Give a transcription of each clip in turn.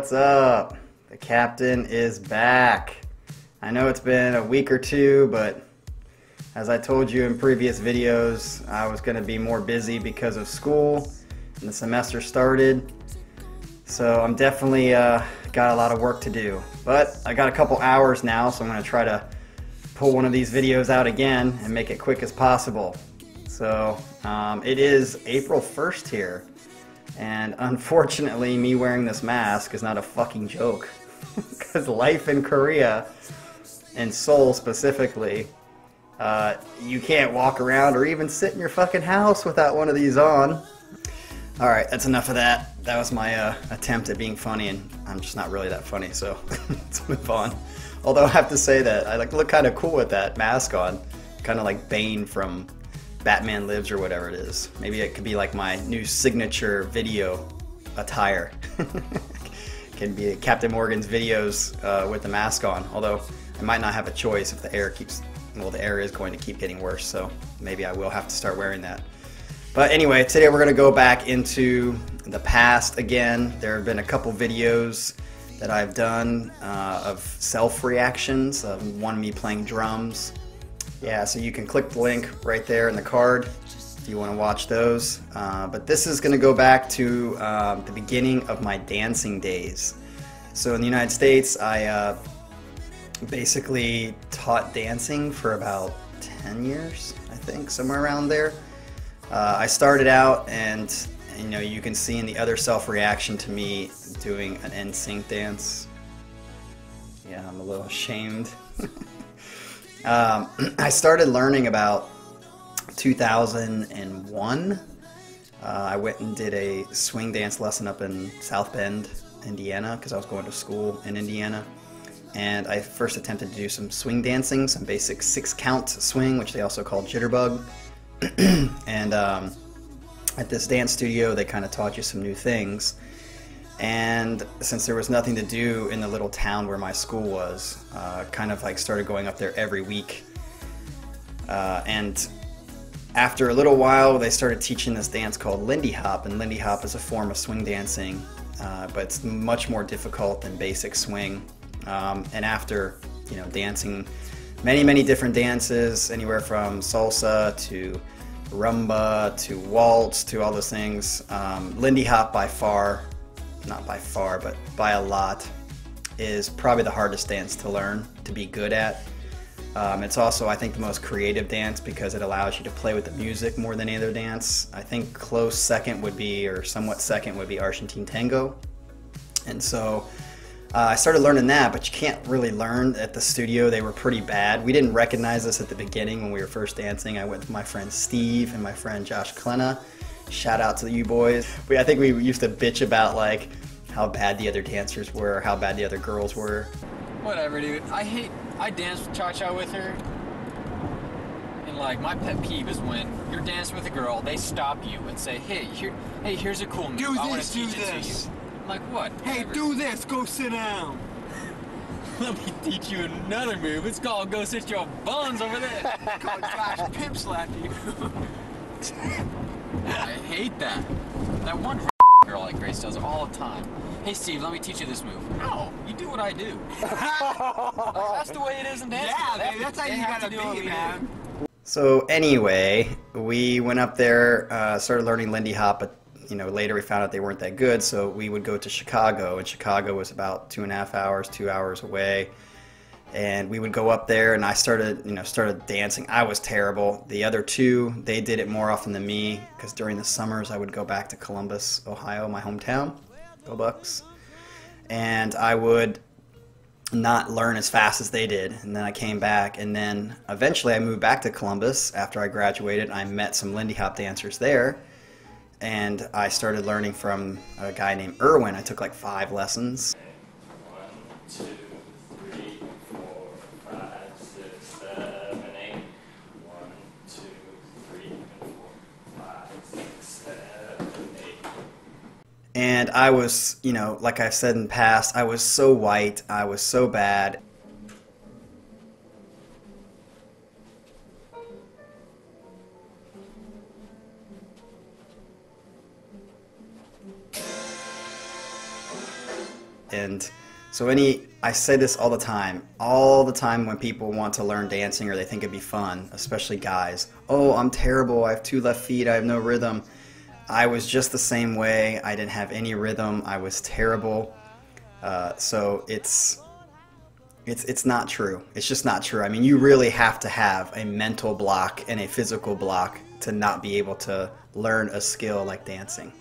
what's up? The captain is back. I know it's been a week or two, but as I told you in previous videos, I was going to be more busy because of school and the semester started. So I'm definitely got a lot of work to do. But I got a couple hours now, so I'm going to try to pull one of these videos out again and make it quick as possible. So it is April 1st here. And unfortunately, me wearing this mask is not a fucking joke. Because life in Korea, and Seoul specifically, you can't walk around or even sit in your fucking house without one of these on. Alright, that's enough of that. That was my attempt at being funny, and I'm just not really that funny, so let's move on. Although I have to say that I look kind of cool with that mask on. Kind of like Bane from Batman Lives or whatever it is. Maybe it could be like my new signature video attire. Can be Captain Morgan's videos with the mask on. Although I might not have a choice if the air keeps, well, the air is going to keep getting worse, so maybe I will have to start wearing that. But anyway, today we're going to go back into the past again. There have been a couple videos that I've done of self-reactions of one me playing drums. Yeah, so you can click the link right there in the card if you want to watch those. But this is going to go back to the beginning of my dancing days. So in the United States, I basically taught dancing for about 10 years, I think, somewhere around there. I started out, and you know, you can see in the other self-reaction to me doing an NSYNC dance. Yeah, I'm a little ashamed. I started learning about 2001. I went and did a swing dance lesson up in South Bend, Indiana, because I was going to school in Indiana. And I first attempted to do some swing dancing, some basic 6-count swing, which they also call jitterbug. And at this dance studio, they kind of taught you some new things. And since there was nothing to do in the little town where my school was, kind of like started going up there every week. And after a little while, they started teaching this dance called Lindy Hop, and Lindy Hop is a form of swing dancing, but it's much more difficult than basic swing. And after, you know, dancing many different dances, anywhere from salsa to rumba to waltz to all those things, Lindy Hop by far, not by far, but by a lot, is probably the hardest dance to learn, to be good at. It's also, I think, the most creative dance because it allows you to play with the music more than any other dance. I think close second would be, or somewhat second, would be Argentine Tango. And so I started learning that, but you can't really learn at the studio. They were pretty bad. We didn't recognize this at the beginning when we were first dancing. I went with my friend Steve and my friend Josh Klenna. Shout out to you boys. I think we used to bitch about like how bad the other dancers were, how bad the other girls were. Whatever, dude. I danced cha-cha with her, and like my pet peeve is when you're dancing with a girl, they stop you and say, hey, here's a cool move. Do I want this, to teach do it to you. this. I'm like, what? Hey, Whatever. do this. Go sit down. Let me teach you another move. It's called go sit your buns over there. Call Josh pimp slap you. I hate that. That one girl like Grace does all the time. Hey Steve, let me teach you this move. No, you do what I do. That's the way it is in dancing. Yeah, baby, that's how you gotta be, man. So anyway, we went up there, started learning Lindy Hop, but you know, later we found out they weren't that good, so we would go to Chicago, and Chicago was about 2.5 hours, 2 hours away. And we would go up there, and I started dancing. I was terrible. The other two, they did it more often than me, because during the summers I would go back to Columbus, Ohio, my hometown. Go Bucks. And I would not learn as fast as they did. And then I came back, and then eventually I moved back to Columbus after I graduated. I met some Lindy Hop dancers there, and I started learning from a guy named Irwin. I took like 5 lessons. 1, 2, 3, 4, 5, 6, 7, 8. 1, 2, 3, 4, 5, 6, 7, 8. And I was, you know, like I've said in the past, I was so white, I was so bad. And so I say this all the time when people want to learn dancing or they think it'd be fun, especially guys. Oh, I'm terrible. I have 2 left feet. I have no rhythm. I was just the same way. I didn't have any rhythm. I was terrible. So it's not true. It's just not true. I mean, you really have to have a mental block and a physical block to not be able to learn a skill like dancing.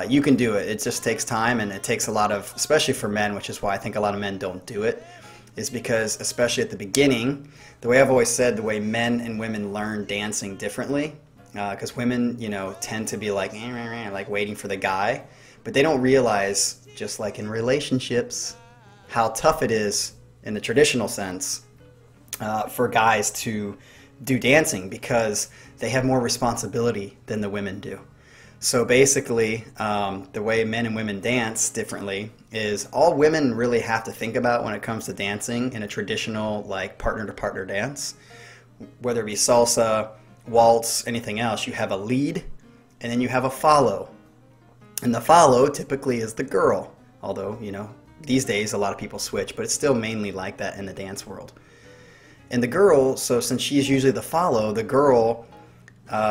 You can do it. It just takes time, and it takes a lot of, especially for men, which is why I think a lot of men don't do it, is because, especially at the beginning, the way I've always said, the way men and women learn dancing differently, because women, tend to be like waiting for the guy, but they don't realize, just like in relationships, how tough it is in the traditional sense for guys to do dancing, because they have more responsibility than the women do. So basically, the way men and women dance differently is all women really have to think about when it comes to dancing in a traditional like partner-to-partner dance, whether it be salsa, waltz, anything else. You have a lead, and then you have a follow. And the follow typically is the girl, although, these days a lot of people switch, but it's still mainly like that in the dance world. And the girl, so since she's usually the follow, the girl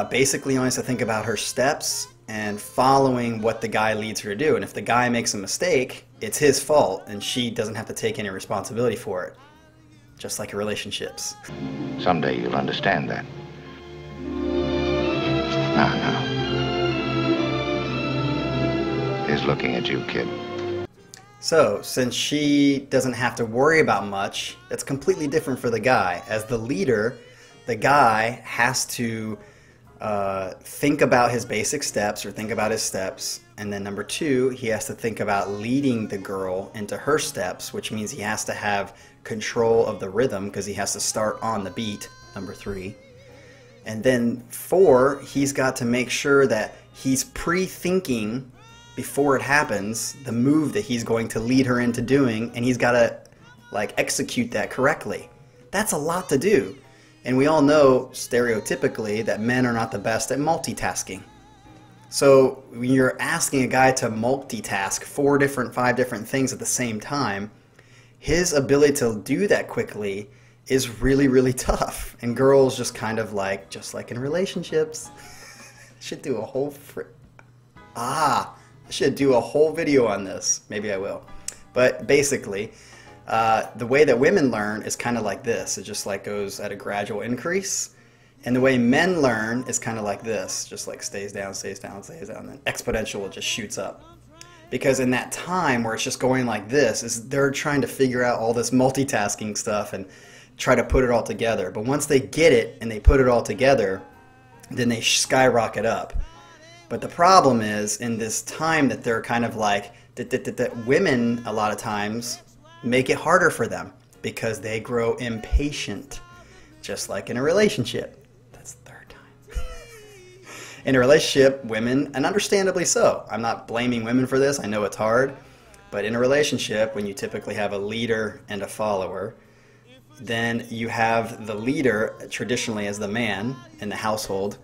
basically only has to think about her steps and following what the guy leads her to do. And if the guy makes a mistake, it's his fault, and she doesn't have to take any responsibility for it. Just like in relationships. Someday you'll understand that. Now. He's looking at you, kid. So, since she doesn't have to worry about much, that's completely different for the guy. As the leader, the guy has to think about his basic steps, or think about his steps, and then number 2, he has to think about leading the girl into her steps, which means he has to have control of the rhythm because he has to start on the beat, number 3. And then 4, he's got to make sure that he's pre-thinking before it happens the move that he's going to lead her into doing, and he's got to execute that correctly. That's a lot to do. And we all know stereotypically that men are not the best at multitasking. So when you're asking a guy to multitask 5 different things at the same time, his ability to do that quickly is really, really tough. And girls just kind of just like in relationships, should do a whole I should do a whole video on this. Maybe I will. But basically, the way that women learn is kind of like this. It just goes at a gradual increase. And the way men learn is kind of like this. Just stays down, stays down, stays down. And then exponential just shoots up. Because in that time where it's just going like this, they're trying to figure out all this multitasking stuff and try to put it all together. But once they get it and they put it all together, then they skyrocket up. But the problem is, in this time that they're kind of that women a lot of times make it harder for them because they grow impatient, just like in a relationship. That's the 3rd time. In a relationship, women, and understandably so, I'm not blaming women for this, I know it's hard, but in a relationship, when you typically have a leader and a follower, then you have the leader traditionally as the man in the household.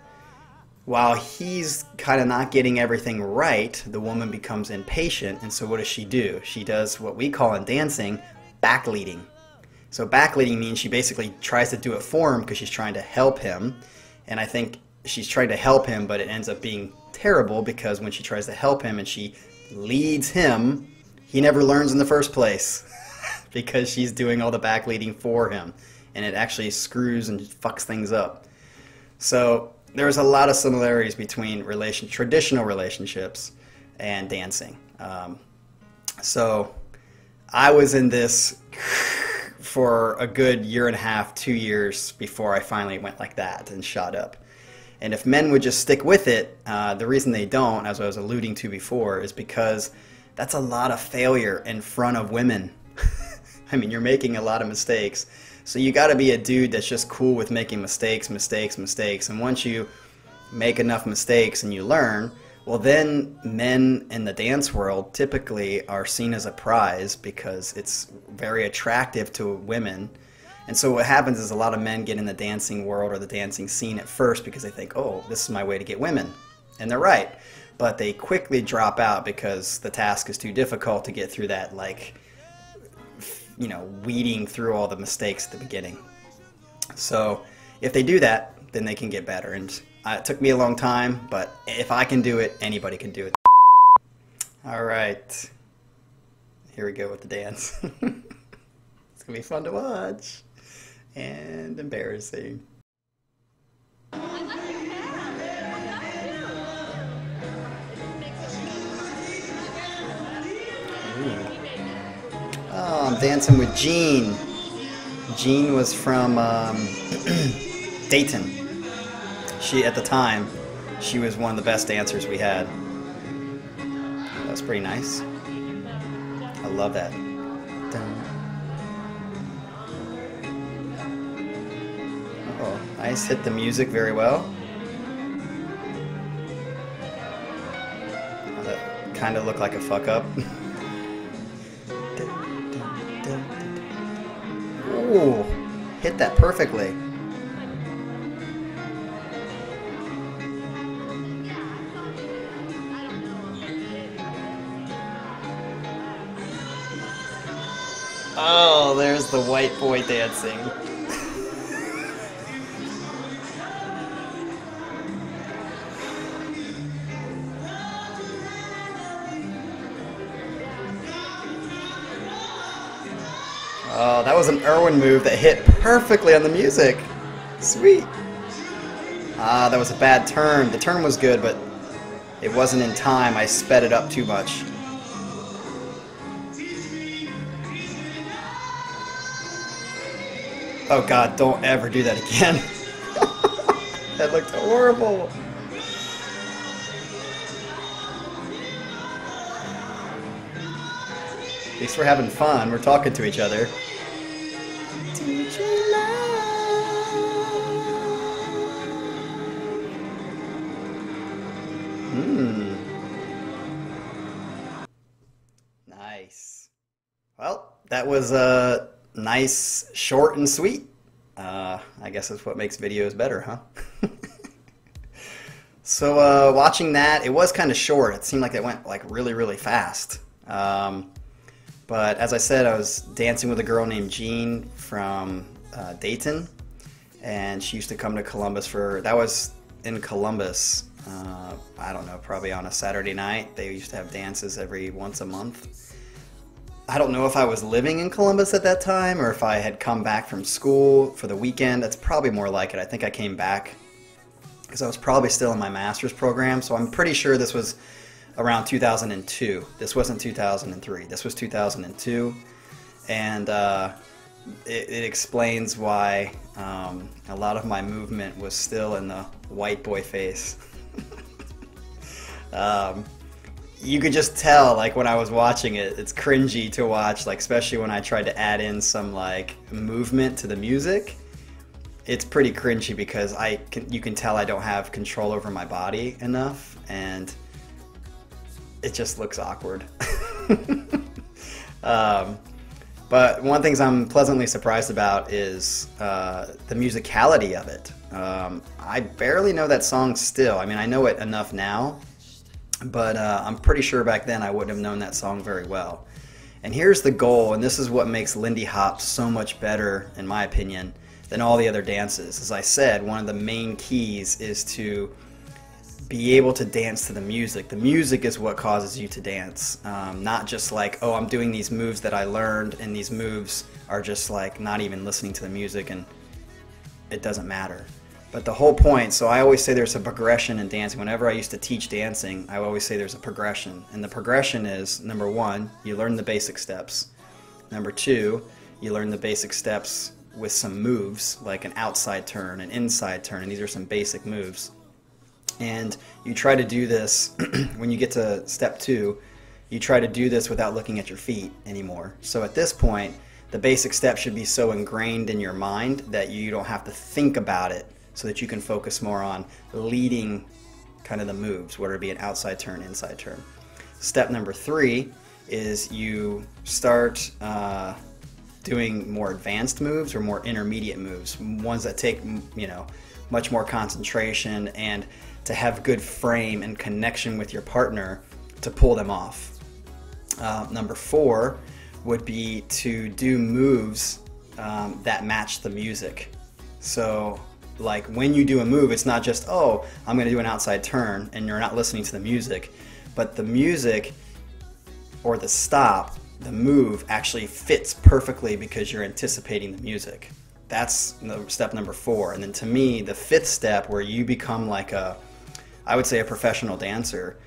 While he's kind of not getting everything right, the woman becomes impatient, and so what does she do? She does what we call in dancing backleading. So backleading means she basically tries to do it for him because she's trying to help him, and I think she's trying to help him, but it ends up being terrible because when she tries to help him and she leads him, he never learns in the first place because she's doing all the backleading for him, and it actually screws and fucks things up. So there's a lot of similarities between traditional relationships and dancing. So I was in this for a good 1.5 to 2 years before I finally went like that and shot up. And if men would just stick with it, the reason they don't, as I was alluding to before, is because that's a lot of failure in front of women. I mean, you're making a lot of mistakes. So you got to be a dude that's just cool with making mistakes. And once you make enough mistakes and you learn, well, then men in the dance world typically are seen as a prize because it's very attractive to women. And so what happens is a lot of men get in the dancing world or the dancing scene at first because they think, oh, this is my way to get women. And they're right. but they quickly drop out because the task is too difficult to get through that, like, you know, weeding through all the mistakes at the beginning. So if they do that, then they can get better. And it took me a long time, but if I can do it, anybody can do it. All right, here we go with the dance. It's gonna be fun to watch and embarrassing. Ooh. Oh, I'm dancing with Jean. Jean was from Dayton. She, at the time, she was one of the best dancers we had. That's pretty nice. I love that. Oh, nice. Hit the music very well. Oh, that kind of looked like a fuck up. Ooh, hit that perfectly. Oh, there's the white boy dancing. Oh, that was an Irwin move that hit perfectly on the music. Sweet. Ah, that was a bad turn. The turn was good, but it wasn't in time. I sped it up too much. Oh God, don't ever do that again. That looked horrible. At least we're having fun. We're talking to each other. Nice. Well, that was nice, short and sweet. I guess that's what makes videos better, huh? So watching that, it was kind of short. It seemed like it went like really, really fast. But as I said, I was dancing with a girl named Jean from Dayton, and she used to come to Columbus for, that was in Columbus, I don't know, probably on a Saturday night. They used to have dances every once a month. I don't know if I was living in Columbus at that time or if I had come back from school for the weekend. That's probably more like it. I think I came back because I was probably still in my master's program, so I'm pretty sure this was around 2002. This wasn't 2003. This was 2002, and it explains why a lot of my movement was still in the white boy face. You could just tell, like, when I was watching it, it's cringy to watch, like, especially when I tried to add in some, like, movement to the music. It's pretty cringy because you can tell I don't have control over my body enough, and it just looks awkward. But one of the things I'm pleasantly surprised about is the musicality of it. I barely know that song still. I mean, I know it enough now, but I'm pretty sure back then I wouldn't have known that song very well. And here's the goal, and this is what makes Lindy Hop so much better, in my opinion, than all the other dances. As I said, one of the main keys is to be able to dance to the music. The music is what causes you to dance, not just like, oh, I'm doing these moves that I learned, and these moves are just like not even listening to the music, and it doesn't matter. But the whole point, so I always say there's a progression in dancing. Whenever I used to teach dancing, I always say there's a progression. And the progression is, number one, you learn the basic steps. Number two, you learn the basic steps with some moves, like an outside turn, an inside turn, and these are some basic moves. And you try to do this, when you get to step two, you try to do this without looking at your feet anymore. So at this point, the basic step should be so ingrained in your mind that you don't have to think about it, so that you can focus more on leading kind of the moves, whether it be an outside turn, inside turn. Step number three is you start doing more advanced moves or more intermediate moves, ones that take, you know, much more concentration and to have good frame and connection with your partner to pull them off. Number 4 would be to do moves that match the music. So like when you do a move, it's not just, oh, I'm going to do an outside turn, and you're not listening to the music, but the music or the stop, the move actually fits perfectly because you're anticipating the music. That's step number 4. And then to me, the 5th step, where you become like I would say a professional dancer,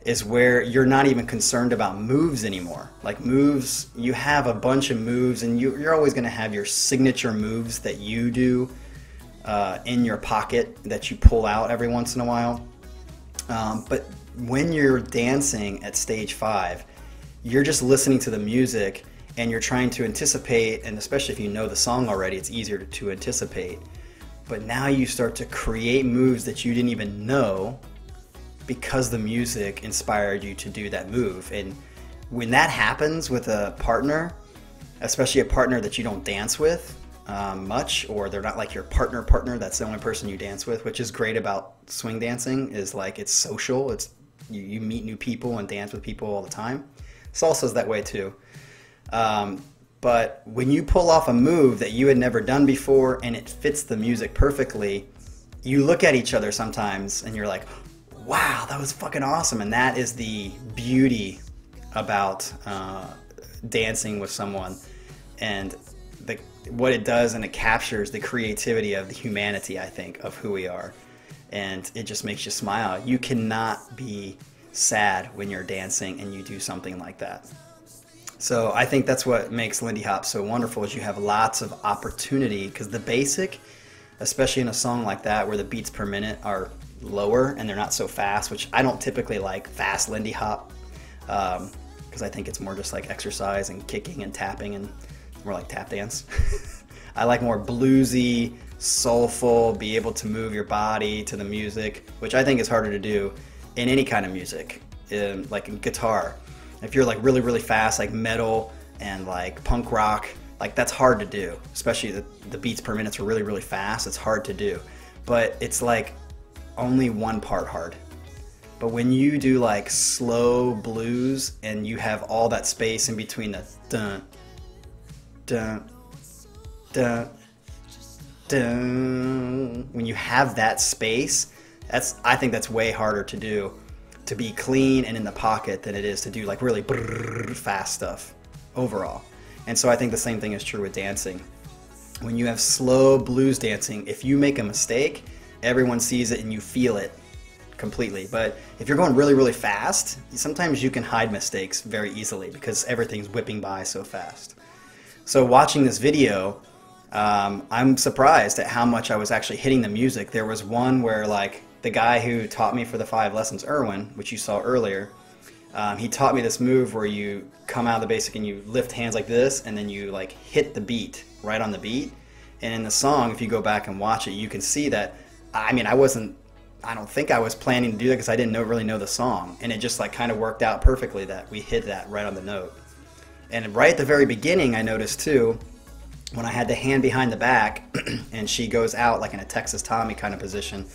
is where you're not even concerned about moves anymore. Like moves, you have a bunch of moves, and you're always going to have your signature moves that you do in your pocket that you pull out every once in a while. But when you're dancing at stage 5, you're just listening to the music and you're trying to anticipate, and especially if you know the song already, it's easier to anticipate. But now you start to create moves that you didn't even know because the music inspired you to do that move. And when that happens with a partner, especially a partner that you don't dance with much, or they're not like your partner, that's the only person you dance with, which is great about swing dancing, is like it's social. It's you meet new people and dance with people all the time. Salsa's that way too. But when you pull off a move that you had never done before and it fits the music perfectly, you look at each other sometimes and you're like, wow, that was fucking awesome. And that is the beauty about dancing with someone, and what it does, and it captures the creativity of the humanity, I think, of who we are. And it just makes you smile. You cannot be sad when you're dancing and you do something like that. So I think that's what makes Lindy Hop so wonderful, is you have lots of opportunity, because the basic, especially in a song like that where the beats per minute are lower and they're not so fast, which I don't typically like fast Lindy Hop, because I think it's more just like exercise and kicking and tapping, and more like tap dance. I like more bluesy, soulful, be able to move your body to the music, which I think is harder to do in any kind of music, like in guitar. If you're like really, really fast, like metal and like punk rock, like that's hard to do, especially the beats per minute are really, really fast. It's hard to do, but it's like only one part hard. But when you do like slow blues and you have all that space in between the dun, dun, dun, dun, when you have that space, I think that's way harder to do, to be clean and in the pocket, than it is to do like really fast stuff overall. And so I think the same thing is true with dancing. When you have slow blues dancing, if you make a mistake, everyone sees it and you feel it completely. But if you're going really, really fast, sometimes you can hide mistakes very easily because everything's whipping by so fast. So watching this video, I'm surprised at how much I was actually hitting the music. There was one where like the guy who taught me for the 5 lessons, Erwin, which you saw earlier, he taught me this move where you come out of the basic and you lift hands like this, and then you like hit the beat, right on the beat. And in the song, if you go back and watch it, you can see that, I mean, I don't think I was planning to do that because I didn't really know the song. And it just like kind of worked out perfectly that we hit that right on the note. And right at the very beginning, I noticed too, when I had the hand behind the back and she goes out like in a Texas Tommy kind of position,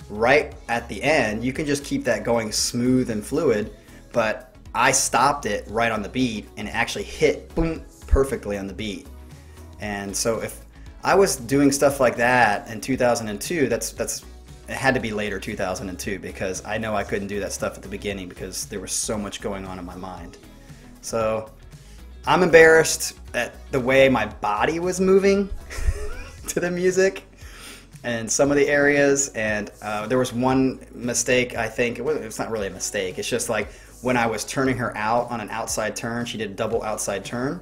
right at the end, you can just keep that going smooth and fluid, but I stopped it right on the beat and it actually hit boom perfectly on the beat. And so if I was doing stuff like that in 2002, it had to be later 2002, because I know I couldn't do that stuff at the beginning because there was so much going on in my mind. So I'm embarrassed at the way my body was moving to the music and some of the areas. And there was one mistake, I think. It's not really a mistake. It's just like when I was turning her out on an outside turn, she did a double outside turn.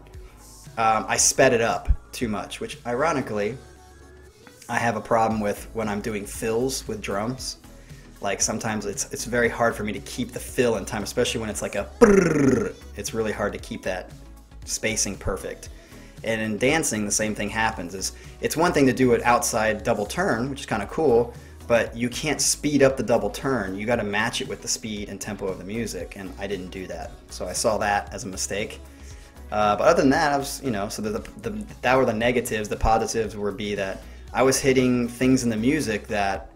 I sped it up too much, which ironically, I have a problem with when I'm doing fills with drums. Like sometimes it's very hard for me to keep the fill in time, especially when it's like a brrr. It's really hard to keep that spacing perfect. And in dancing, the same thing happens. It's one thing to do an outside double turn, which is kind of cool, but you can't speed up the double turn. You got to match it with the speed and tempo of the music, and I didn't do that. So I saw that as a mistake. But other than that, I was, so that were the negatives. The positives would be that I was hitting things in the music that,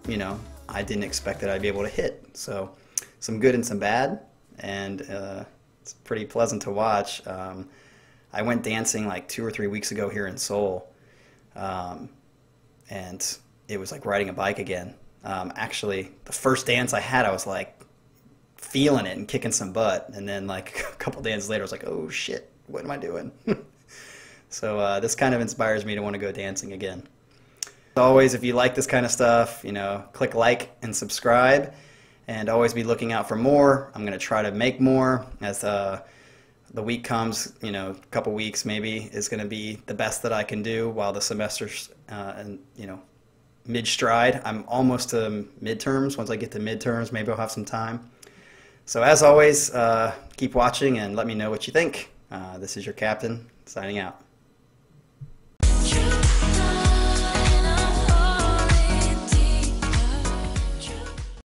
I didn't expect that I'd be able to hit. So some good and some bad, and it's pretty pleasant to watch. I went dancing like 2 or 3 weeks ago here in Seoul, and it was like riding a bike again. Actually, the first dance I had, I was like feeling it and kicking some butt, and then like a couple dances later, I was like, oh shit, what am I doing? So this kind of inspires me to want to go dancing again. As always, if you like this kind of stuff, you know, click like and subscribe, and always be looking out for more. I'm going to try to make more as the week comes. You know, a couple weeks maybe is going to be the best that I can do while the semester's and you know, mid-stride. I'm almost to midterms. Once I get to midterms, maybe I'll have some time. So as always, keep watching and let me know what you think. This is your captain, signing out.